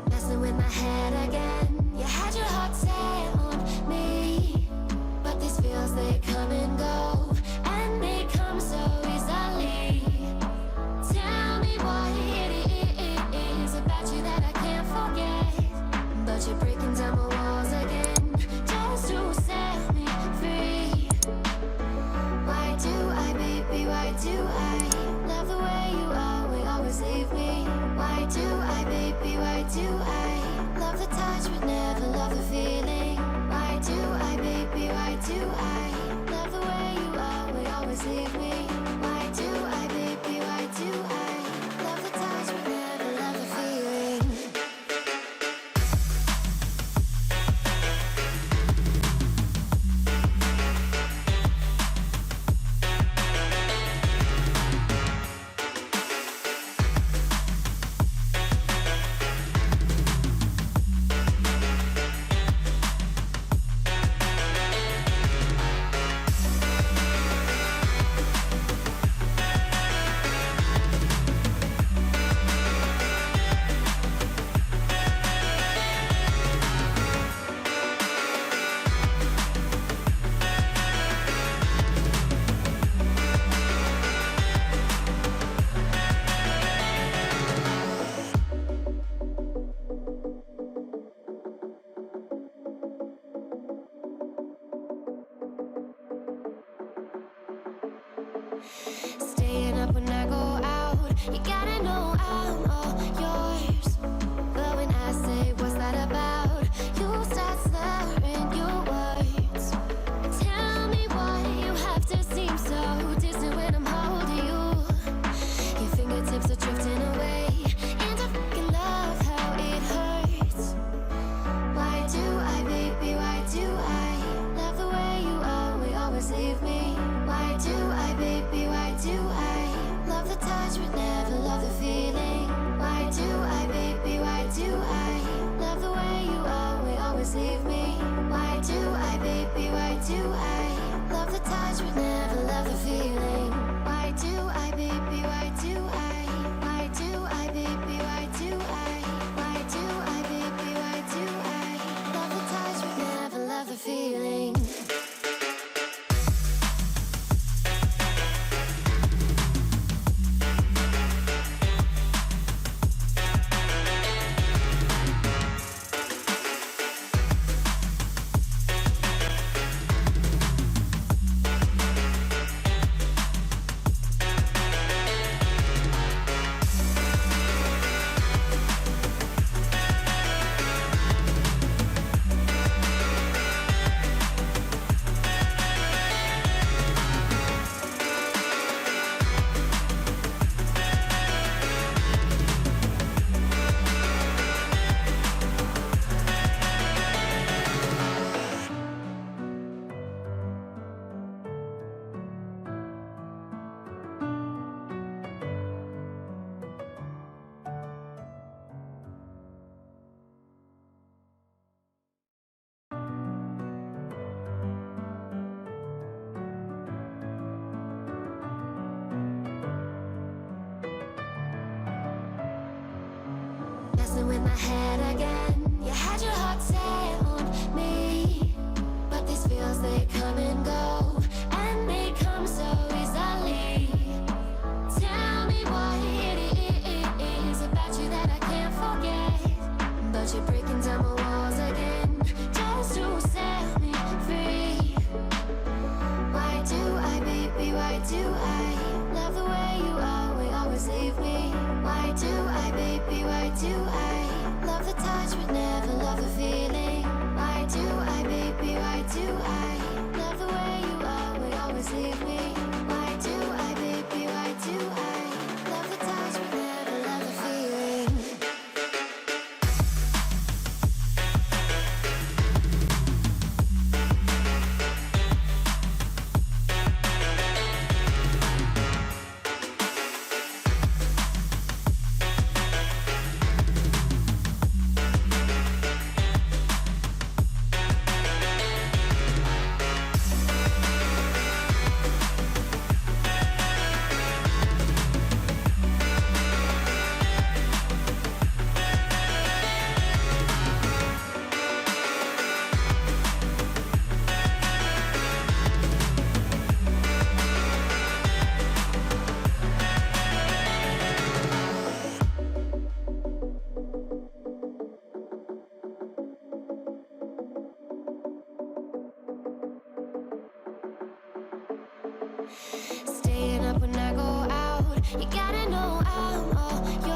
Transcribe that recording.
Messing with my head again. You had your heart set on me, but these feels, they come and go, and they come so easily. Tell me what it is about you that I can't forget, but you're breaking down my walls again, just to set me free. Why do I, baby, why do I love the way you always leave me? Why do I, baby, why do I love the touch but never love the feeling? Why do I, baby, why do I love the way you always leave me? Why do I, baby, why do I love the touch but never love the feeling? Staying up when I go out, you gotta know I'm all yours. But when I say what's that about, you start slurring your words. Tell me why you have to seem so distant when I'm holding you. Your fingertips are drifting away, and I fucking love how it hurts. Why do I, baby, why do I love the way you always leave me? Why do I, baby, why do I love the touch but never love the feeling? Why do I, baby, why do I love the way you always leave me? Why do I, baby, why do I love the touch but never love the feeling? Why do I, baby, why do I do I, baby, why do I do I, baby, why do I love the touch but never love the feeling? Messing with my head again. You had your heart set on me, but these feels, they come and go, and they come so easily. Tell me what it is about you that I can't forget, but you're breaking down my walls again, just to set me free. Why do I, baby, why do I love the way you always leave me? Why do I, baby, why do I love the touch but never love the feeling? Staying up when I go out. You gotta know I'm all yours.